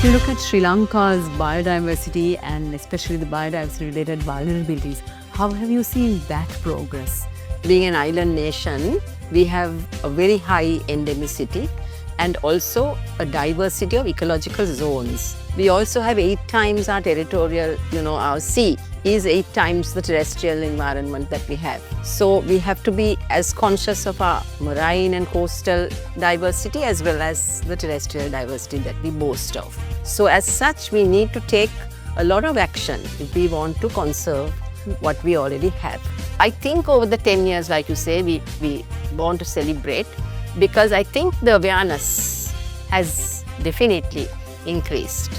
If you look at Sri Lanka's biodiversity and especially the biodiversity related vulnerabilities, how have you seen that progress? Being an island nation, we have a very high endemicity and also a diversity of ecological zones. We also have 8 times our territorial, our sea is 8 times the terrestrial environment that we have. So we have to be as conscious of our marine and coastal diversity as well as the terrestrial diversity that we boast of. So as such, we need to take a lot of action if we want to conserve what we already have. I think over the 10 years, like you say, we want to celebrate because I think the awareness has definitely increased.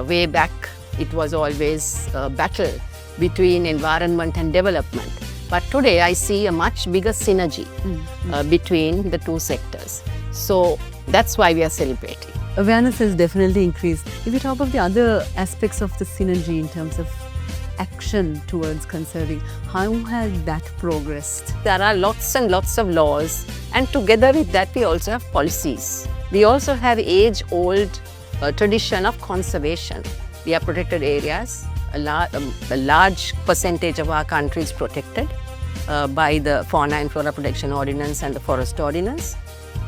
Way back, it was always a battle between environment and development. But today, I see a much bigger synergy between the two sectors. So that's why we are celebrating. Awareness has definitely increased. If you talk about the other aspects of the synergy in terms of action towards conserving, how has that progressed? There are lots and lots of laws, and together with that, we also have policies. We also have age-old tradition of conservation. We have protected areas. A large percentage of our country is protected by the Fauna and Flora Protection Ordinance and the Forest Ordinance.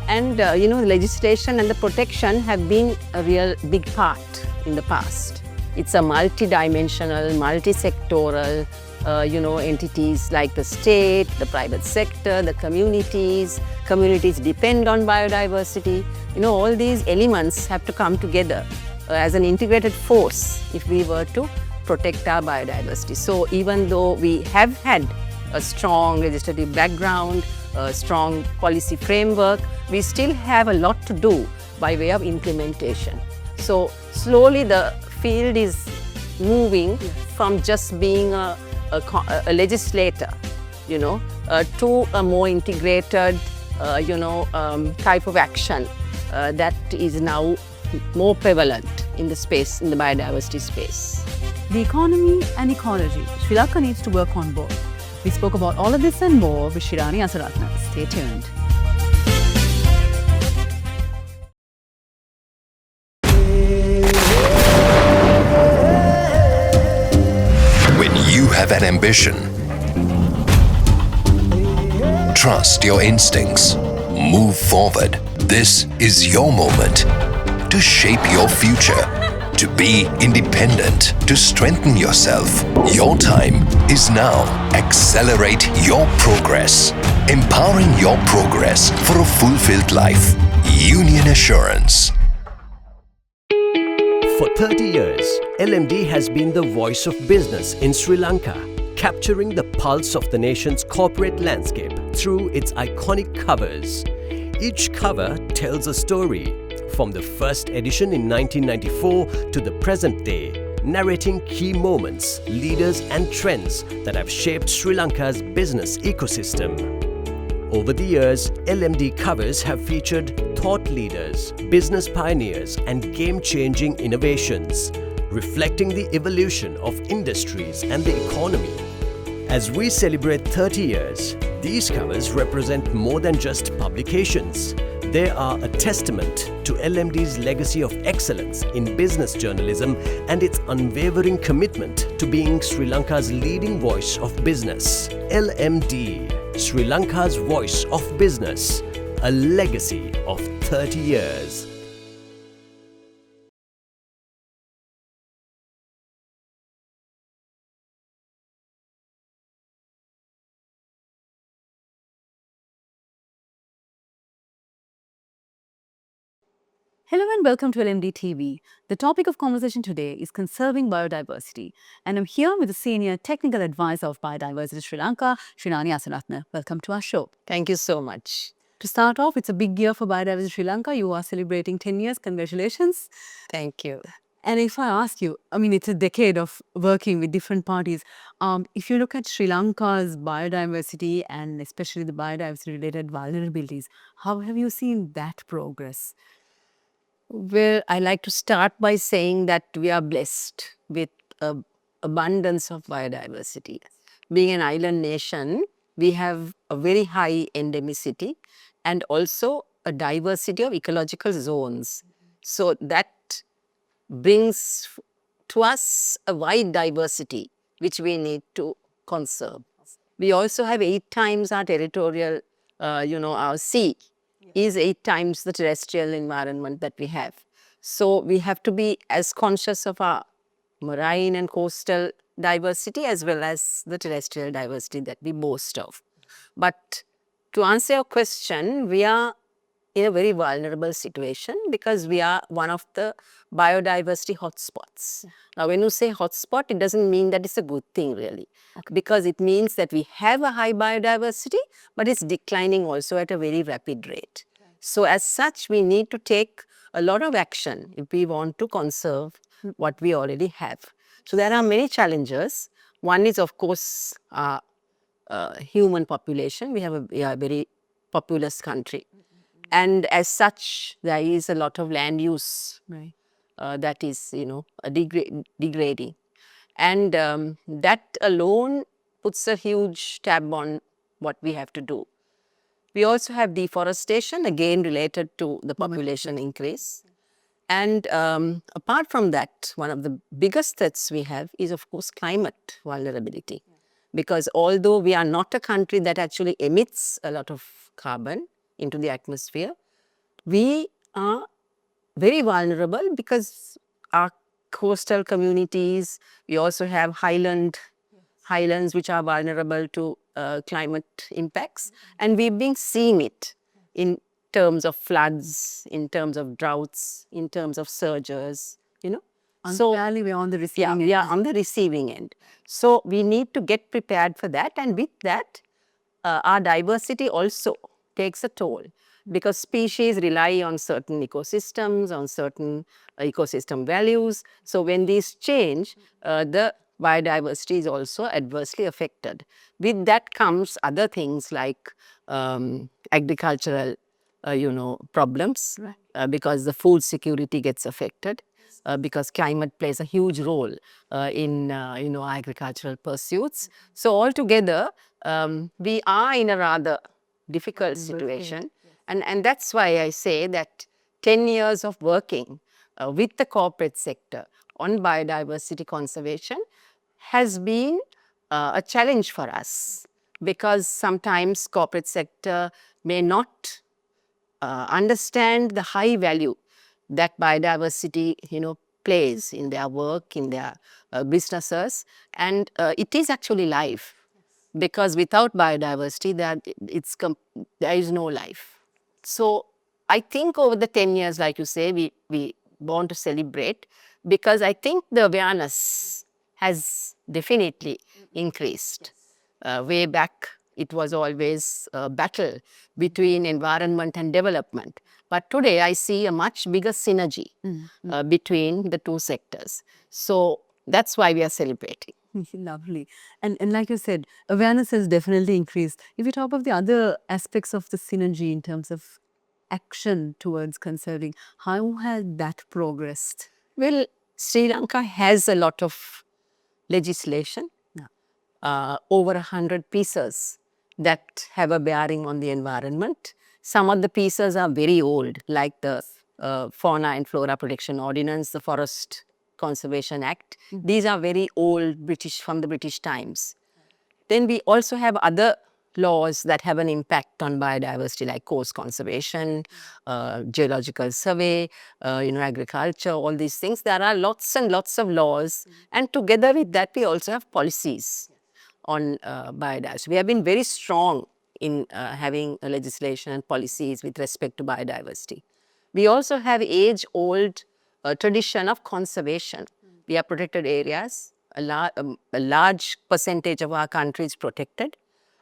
And legislation and the protection have been a real big part in the past. It's a multi-dimensional, multi-sectoral, entities like the state, the private sector, the communities. Communities depend on biodiversity. All these elements have to come together as an integrated force if we were to protect our biodiversity. So even though we have had a strong legislative background, a strong policy framework, we still have a lot to do by way of implementation. So slowly the field is moving from just being a legislator, to a more integrated, type of action that is now more prevalent in the space, in the biodiversity space. The economy and ecology, Sri Lanka needs to work on both. We spoke about all of this and more with Shiranee Yasaratne. Stay tuned. When you have an ambition, trust your instincts, move forward. This is your moment to shape your future, to be independent, to strengthen yourself. Your time is now. Accelerate your progress, empowering your progress for a fulfilled life. Union Assurance. For 30 years, LMD has been the voice of business in Sri Lanka, capturing the pulse of the nation's corporate landscape through its iconic covers. Each cover tells a story, from the first edition in 1994 to the present day, narrating key moments, leaders and trends that have shaped Sri Lanka's business ecosystem. Over the years, LMD covers have featured thought leaders, business pioneers and game-changing innovations, reflecting the evolution of industries and the economy. As we celebrate 30 years, these covers represent more than just publications. They are a testament to LMD's legacy of excellence in business journalism and its unwavering commitment to being Sri Lanka's leading voice of business. LMD, Sri Lanka's voice of business, a legacy of 30 years. Hello and welcome to LMDtv. The topic of conversation today is conserving biodiversity, and I'm here with the Senior Technical Advisor of Biodiversity Sri Lanka, Shiranee Yasaratne. Welcome to our show. Thank you so much. To start off, it's a big year for Biodiversity Sri Lanka. You are celebrating 10 years. Congratulations. Thank you. And if I ask you, it's a decade of working with different parties. If you look at Sri Lanka's biodiversity and especially the biodiversity related vulnerabilities, how have you seen that progress? Well, I like to start by saying that we are blessed with an abundance of biodiversity. Being an island nation, we have a very high endemicity and also a diversity of ecological zones. So that brings to us a wide diversity which we need to conserve. We also have 8 times our territorial, our sea is 8 times the terrestrial environment that we have. So we have to be as conscious of our marine and coastal diversity as well as the terrestrial diversity that we boast of. But to answer your question, we are in a very vulnerable situation because we are one of the biodiversity hotspots. Now, when you say hotspot, it doesn't mean that it's a good thing really, because it means that we have a high biodiversity, but it's declining also at a very rapid rate. So as such, we need to take a lot of action if we want to conserve what we already have. So there are many challenges. One is, of course, human population. We are a very populous country. And as such, there is a lot of land use that is, degrading. And that alone puts a huge tab on what we have to do. We also have deforestation, again related to the population increase. And apart from that, one of the biggest threats we have is, of course, climate vulnerability. Because although we are not a country that actually emits a lot of carbon into the atmosphere, we are very vulnerable because our coastal communities, we also have highlands which are vulnerable to climate impacts. And we've been seeing it in terms of floods, in terms of droughts, in terms of surges, Unfairly, we're on the receiving end. Yeah, on the receiving end. So we need to get prepared for that. And with that, our diversity also takes a toll because species rely on certain ecosystems, on certain ecosystem values. So when these change, the biodiversity is also adversely affected. With that comes other things like agricultural, problems, because the food security gets affected. Because climate plays a huge role in agricultural pursuits. So altogether, we are in a rather difficult situation, and that's why I say that 10 years of working with the corporate sector on biodiversity conservation has been a challenge for us, because sometimes corporate sector may not understand the high value that biodiversity, plays in their work, in their businesses, and it is actually life. Because without biodiversity, there is no life. So I think over the 10 years, like you say, we want to celebrate, because I think the awareness has definitely increased. Way back, it was always a battle between environment and development. But today, I see a much bigger synergy between the two sectors. So that's why we are celebrating. Lovely. And like you said, awareness has definitely increased. If you talk about the other aspects of the synergy in terms of action towards conserving, how has that progressed? Well, Sri Lanka has a lot of legislation, over 100 pieces that have a bearing on the environment. Some of the pieces are very old, like the Fauna and Flora Protection Ordinance, the Forest Conservation Act. These are very old from the British times. Then we also have other laws that have an impact on biodiversity, like coast conservation, geological survey, agriculture, all these things. There are lots and lots of laws. And together with that, we also have policies on biodiversity. We have been very strong in having legislation and policies with respect to biodiversity. We also have age-old tradition of conservation. We are protected areas. A large percentage of our country is protected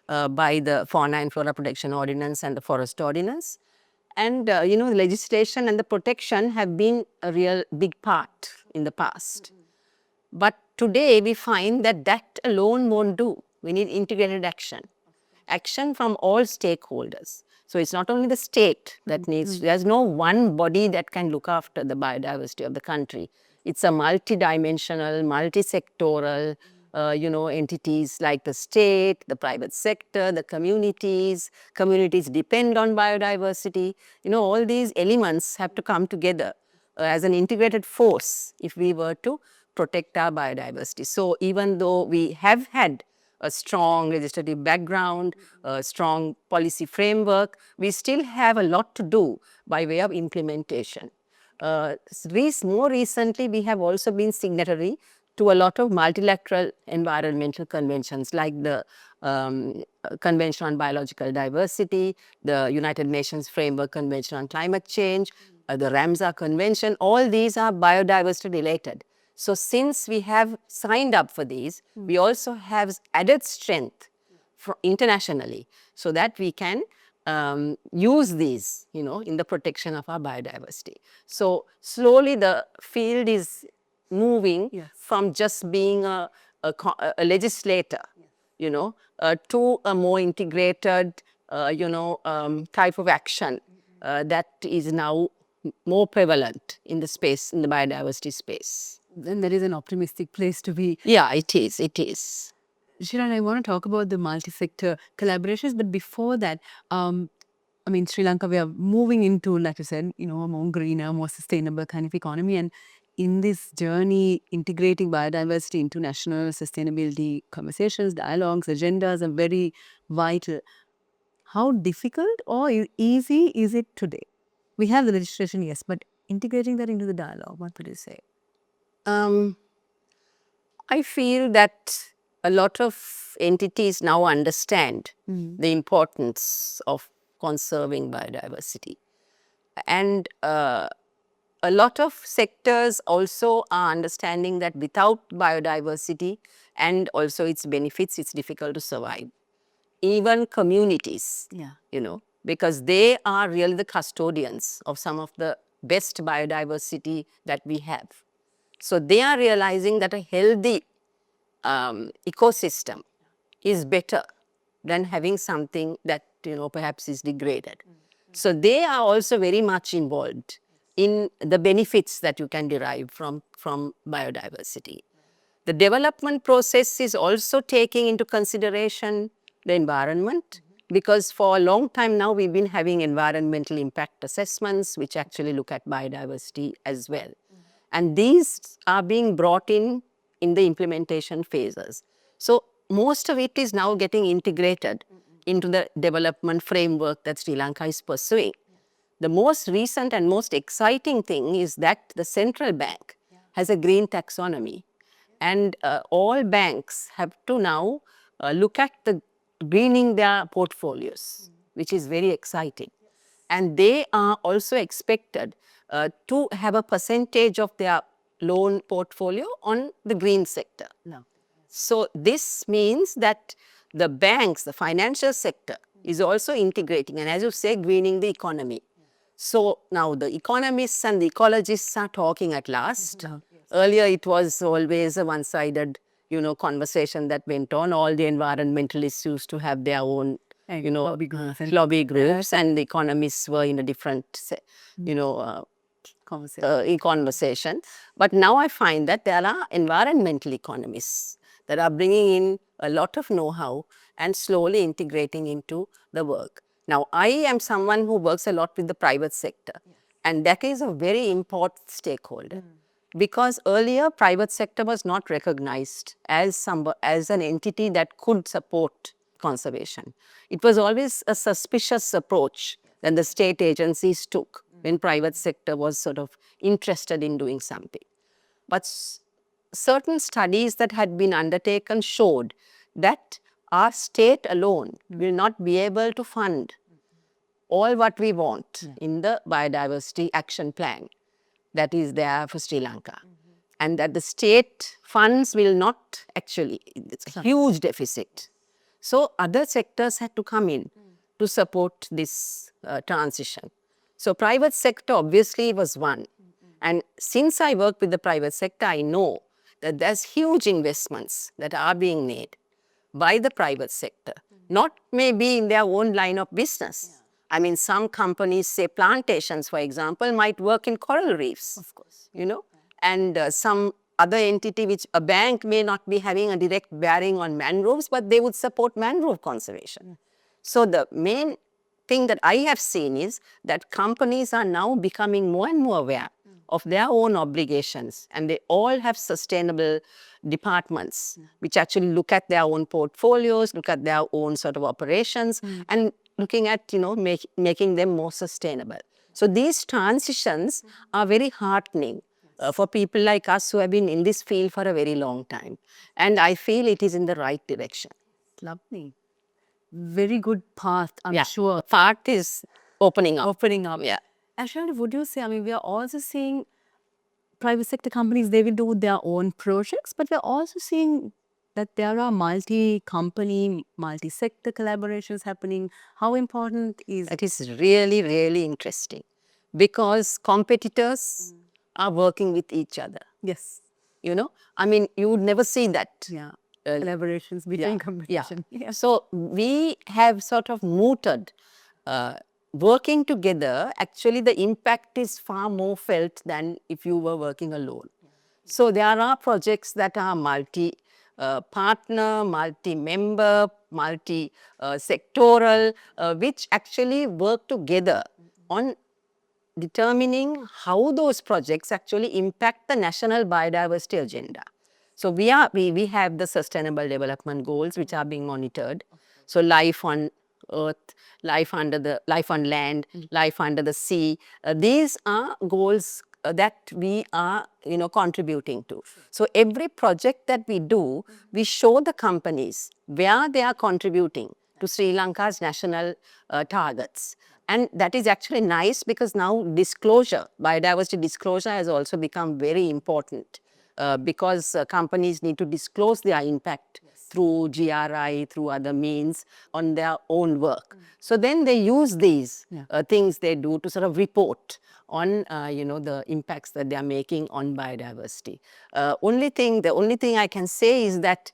by the Fauna and Flora Protection Ordinance and the Forest Ordinance. And, the legislation and the protection have been a real big part in the past. But today we find that that alone won't do. We need integrated action. Action from all stakeholders. So it's not only the state that needs, there's no one body that can look after the biodiversity of the country. It's a multi-dimensional, multi-sectoral, entities like the state, the private sector, the communities. Communities depend on biodiversity. All these elements have to come together as an integrated force if we were to protect our biodiversity. So even though we have had a strong legislative background, a strong policy framework, we still have a lot to do by way of implementation. More recently, we have also been signatory to a lot of multilateral environmental conventions like the Convention on Biological Diversity, the United Nations Framework Convention on Climate Change, the Ramsar Convention. All these are biodiversity related. So since we have signed up for these, we also have added strength internationally so that we can use these, in the protection of our biodiversity. So slowly the field is moving from just being a legislator, to a more integrated, type of action that is now more prevalent in the space, in the biodiversity space. Then there is an optimistic place to be. Yeah, it is. It is. Shiran, I want to talk about the multi-sector collaborations, but before that, Sri Lanka, we are moving into, like you said, a more greener, more sustainable kind of economy. And in this journey, integrating biodiversity into national sustainability conversations, dialogues, agendas are very vital. How difficult or easy is it today? We have the legislation, yes, but integrating that into the dialogue, what would you say? I feel that a lot of entities now understand the importance of conserving biodiversity. And a lot of sectors also are understanding that without biodiversity and also its benefits, it's difficult to survive. Even communities, because they are really the custodians of some of the best biodiversity that we have. So they are realizing that a healthy ecosystem is better than having something that perhaps is degraded. So they are also very much involved in the benefits that you can derive from biodiversity. The development process is also taking into consideration the environment, because for a long time now we've been having environmental impact assessments which actually look at biodiversity as well. And these are being brought in the implementation phases. So most of it is now getting integrated into the development framework that Sri Lanka is pursuing. The most recent and most exciting thing is that the central bank has a green taxonomy. And all banks have to now look at the greening their portfolios, which is very exciting. And they are also expected to have a percentage of their loan portfolio on the green sector. No. So this means that the banks, the financial sector is also integrating and, as you say, greening the economy. So now the economists and the ecologists are talking at last. Earlier it was always a one-sided, conversation that went on. All the environmentalists used to have their own, lobby groups, and the economists were in a different, conversation. But now I find that there are environmental economists that are bringing in a lot of know-how and slowly integrating into the work. Now, I am someone who works a lot with the private sector, and that is a very important stakeholder. Because earlier, private sector was not recognized as an entity that could support conservation. It was always a suspicious approach that the state agencies took when private sector was sort of interested in doing something. But certain studies that had been undertaken showed that our state alone will not be able to fund all what we want in the biodiversity action plan that is there for Sri Lanka. And that the state funds will not actually, it's a huge deficit. So other sectors had to come in to support this transition. So private sector obviously was one. And since I work with the private sector, I know that there's huge investments that are being made by the private sector, not maybe in their own line of business. I mean, some companies, say plantations, for example, might work in coral reefs. Of course. And some other entity, which a bank may not be having a direct bearing on mangroves, but they would support mangrove conservation. So the main thing that I have seen is that companies are now becoming more and more aware of their own obligations, and they all have sustainable departments which actually look at their own portfolios, look at their own sort of operations, and looking at, making them more sustainable. So these transitions are very heartening for people like us who have been in this field for a very long time. And I feel it is in the right direction. Lovely. Very good path, I'm sure. Path is opening up. Opening up. Yeah. And Shiranee, would you say, I mean, we are also seeing private sector companies, they will do their own projects, but we're also seeing that there are multi-company, multi-sector collaborations happening. How important is That is really, really interesting because competitors are working with each other. Yes. I mean, you would never see that. Yeah. Collaborations between competition. Yeah. So we have sort of mooted working together. Actually, the impact is far more felt than if you were working alone. So there are projects that are multi-partner, multi-member, multi-sectoral, which actually work together on determining how those projects actually impact the national biodiversity agenda. So we have the Sustainable Development Goals which are being monitored. So life on earth, life on land, life under the sea. These are goals that we are contributing to. So every project that we do, we show the companies where they are contributing to Sri Lanka's national targets. And that is actually nice because now disclosure, biodiversity disclosure has also become very important because companies need to disclose their impact through GRI, through other means on their own work. So then they use these things they do to sort of report on the impacts that they are making on biodiversity. The only thing I can say is that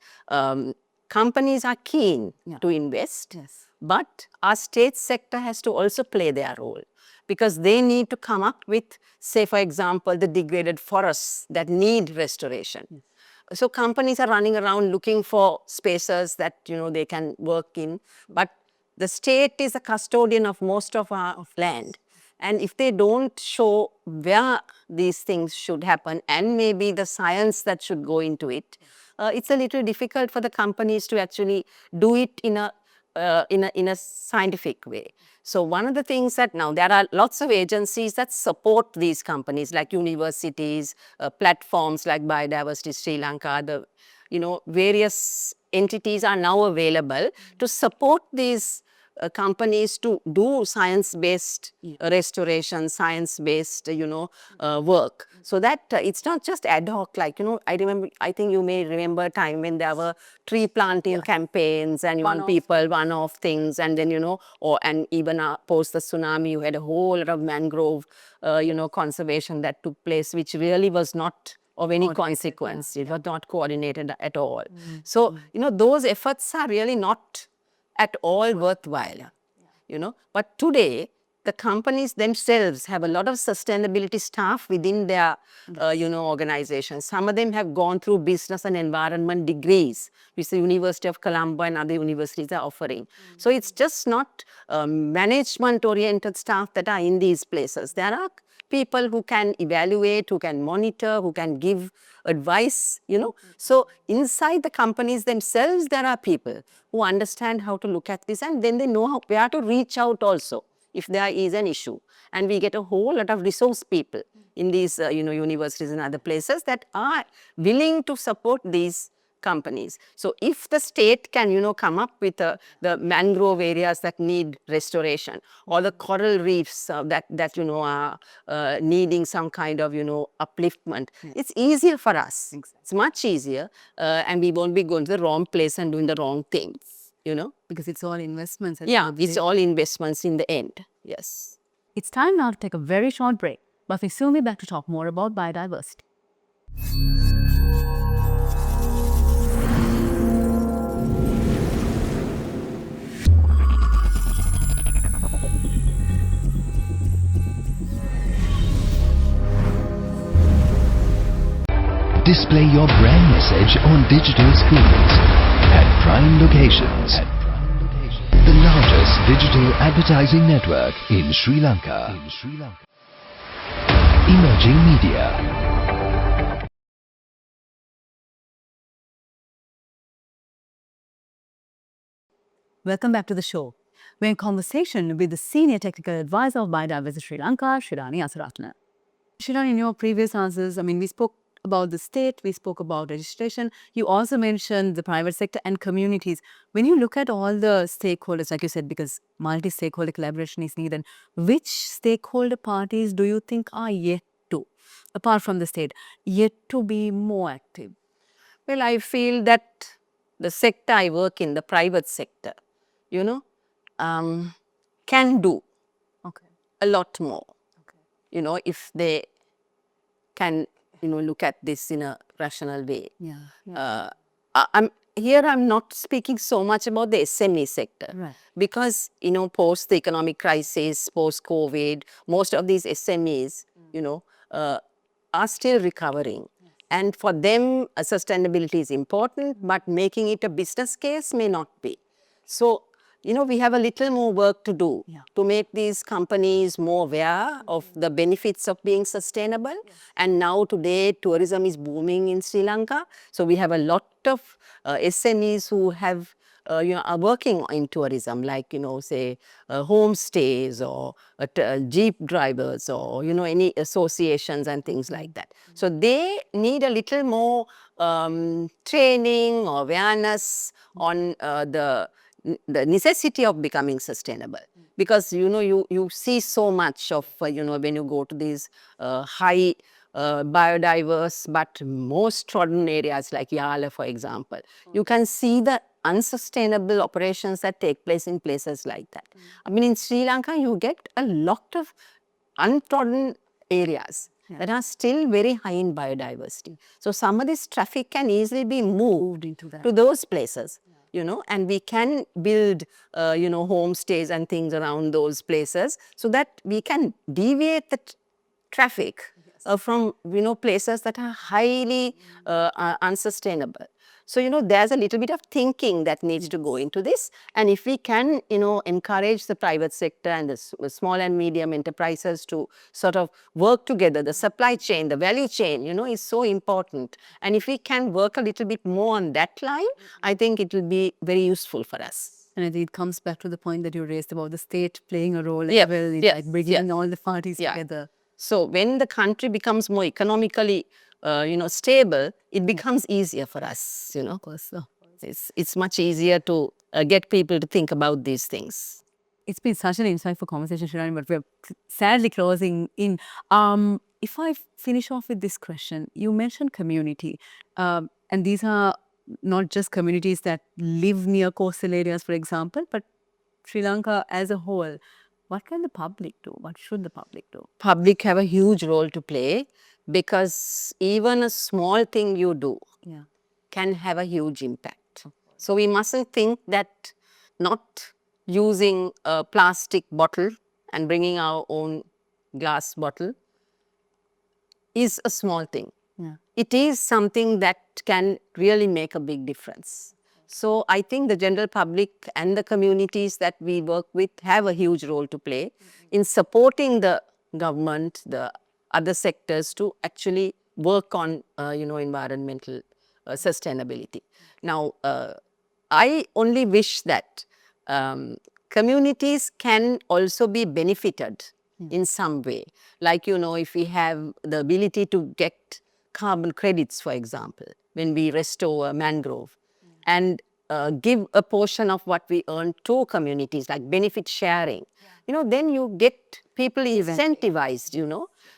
companies are keen to invest. Yes. But our state sector has to also play their role because they need to come up with, say, for example, the degraded forests that need restoration. Yes. So companies are running around looking for spaces that they can work in. But the state is a custodian of most of our land. And if they don't show where these things should happen and maybe the science that should go into it, it's a little difficult for the companies to actually do it in a scientific way. So one of the things that now there are lots of agencies that support these companies like universities, platforms like Biodiversity Sri Lanka, the various entities are now available to support these companies to do science-based restoration, science-based, work. So that it's not just ad hoc, like, I think you may remember a time when there were tree planting campaigns and one-off things, and then, and even post the tsunami, you had a whole lot of mangrove, conservation that took place, which really was not of any consequence. It was not coordinated at all. So, those efforts are really not at all worthwhile, But today, the companies themselves have a lot of sustainability staff within their, organizations. Some of them have gone through business and environment degrees, which the University of Colombo and other universities are offering. So it's just not management-oriented staff that are in these places. There are people who can evaluate, who can monitor, who can give advice, So inside the companies themselves, there are people who understand how to look at this, and then they know where to reach out also if there is an issue. And we get a whole lot of resource people in these, universities and other places that are willing to support these companies. So if the state can, come up with the mangrove areas that need restoration, or the coral reefs that are needing some kind of, upliftment, it's easier for us. Exactly. It's much easier, and we won't be going to the wrong place and doing the wrong things, Because it's all investments. Yeah, it's all investments in the end. Yes. It's time now to take a very short break, but we'll soon be back to talk more about biodiversity. Display your brand message on digital screens at prime locations. The largest digital advertising network in Sri Lanka. Emerging Media. Welcome back to the show. We're in conversation with the Senior Technical Advisor of Biodiversity Sri Lanka, Shiranee Yasaratne. Shiranee, in your previous answers, we spoke about the state, we spoke about registration. You also mentioned the private sector and communities. When you look at all the stakeholders, like you said, because multi-stakeholder collaboration is needed, which stakeholder parties do you think are yet to, apart from the state, yet to be more active? Well, I feel that the sector I work in, the private sector, you know, can do Okay. a lot more, Okay. if they can, look at this in a rational way. Yeah. I'm not speaking so much about the SME sector. Right. Because, post the economic crisis, post-COVID, most of these SMEs, are still recovering. And for them, sustainability is important, but making it a business case may not be. So, we have a little more work to do to make these companies more aware of the benefits of being sustainable. And now today, tourism is booming in Sri Lanka. So we have a lot of SMEs who have are working in tourism, like, say, homestays or jeep drivers or, any associations and things like that. So they need a little more training or awareness on the necessity of becoming sustainable. Because, you see so much of, when you go to these high biodiverse but most trodden areas like Yala, for example, you can see the unsustainable operations that take place in places like that. In Sri Lanka, you get a lot of untrodden areas that are still very high in biodiversity. So some of this traffic can easily be moved into that. to those places, and we can build, homestays and things around those places so that we can deviate the traffic from, places that are highly unsustainable. So, there's a little bit of thinking that needs to go into this. And if we can, encourage the private sector and the small and medium enterprises to sort of work together, the supply chain, the value chain, is so important. And if we can work a little bit more on that line, I think it will be very useful for us. And I think it comes back to the point that you raised about the state playing a role Yeah, as well in yes, like bringing yes. all the parties Yeah. together. So when the country becomes more economically, stable, it becomes easier for us, Of course. So. It's much easier to get people to think about these things. It's been such an insightful conversation, Shiranee, but we're sadly closing in. If I finish off with this question, you mentioned community, and these are not just communities that live near coastal areas, for example, but Sri Lanka as a whole. What can the public do? What should the public do? Public have a huge role to play because even a small thing you do can have a huge impact. So we mustn't think that not using a plastic bottle and bringing our own glass bottle is a small thing. It is something that can really make a big difference. So I think the general public and the communities that we work with have a huge role to play in supporting the government, the other sectors to actually work on, environmental sustainability. Now, I only wish that communities can also be benefited in some way. Like, if we have the ability to get carbon credits, for example, when we restore a mangrove, and give a portion of what we earn to communities, like benefit sharing, then you get people incentivized.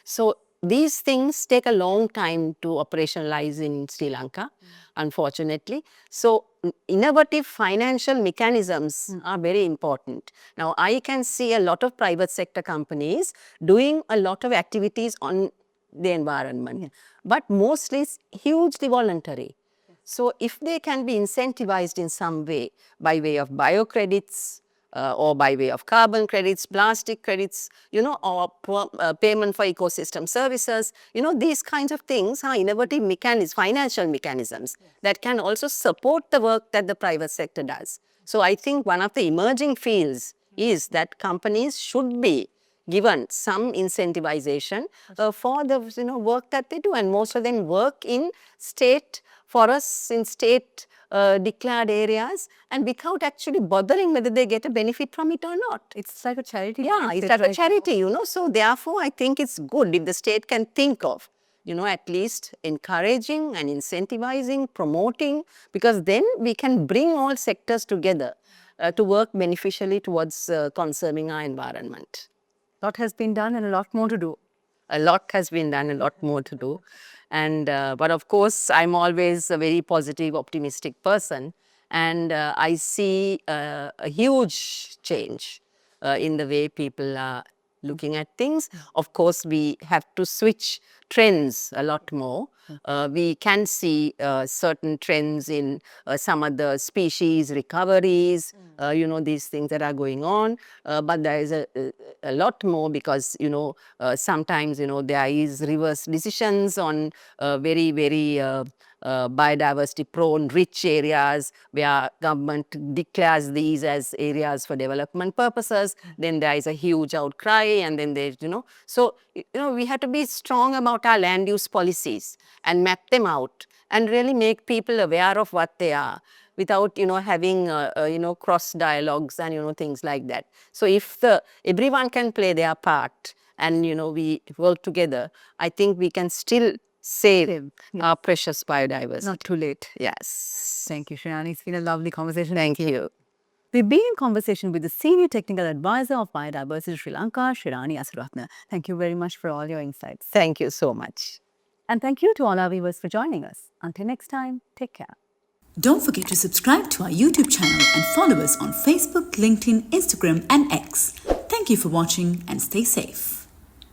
So these things take a long time to operationalize in Sri Lanka, unfortunately. So innovative financial mechanisms are very important. Now, I can see a lot of private sector companies doing a lot of activities on the environment, but mostly it's hugely voluntary. So if they can be incentivized in some way, by way of bio credits, or by way of carbon credits, plastic credits, or payment for ecosystem services, these kinds of things are innovative mechanisms, financial mechanisms that can also support the work that the private sector does. So I think one of the emerging fields is that companies should be given some incentivization for the work that they do, and most of them work in state forests, in state declared areas, and without actually bothering whether they get a benefit from it or not. It's like a charity. Yeah, it's like a charity, So therefore, I think it's good if the state can think of, at least encouraging and incentivizing, promoting, because then we can bring all sectors together to work beneficially towards conserving our environment. A lot has been done and a lot more to do. A lot has been done, a lot more to do. And but of course, I'm always a very positive, optimistic person, and I see a huge change in the way people are looking at things. Of course, we have to switch trends a lot more. We can see certain trends in some of the species recoveries, these things that are going on. But there is a lot more because, sometimes, there is reverse decisions on very, very biodiversity prone rich areas where government declares these as areas for development purposes. Then there is a huge outcry, and then there's, so, we have to be strong about our land use policies and map them out and really make people aware of what they are without, having, cross dialogues and, things like that. So if everyone can play their part and, we work together, I think we can still save our precious biodiversity. Not too late. Yes. Thank you, Shiranee. It's been a lovely conversation. Thank you. We've been in conversation with the Senior Technical Advisor of Biodiversity Sri Lanka, Shiranee Yasaratne. Thank you very much for all your insights. Thank you so much. And thank you to all our viewers for joining us. Until next time, take care. Don't forget to subscribe to our YouTube channel and follow us on Facebook, LinkedIn, Instagram and X. Thank you for watching and stay safe.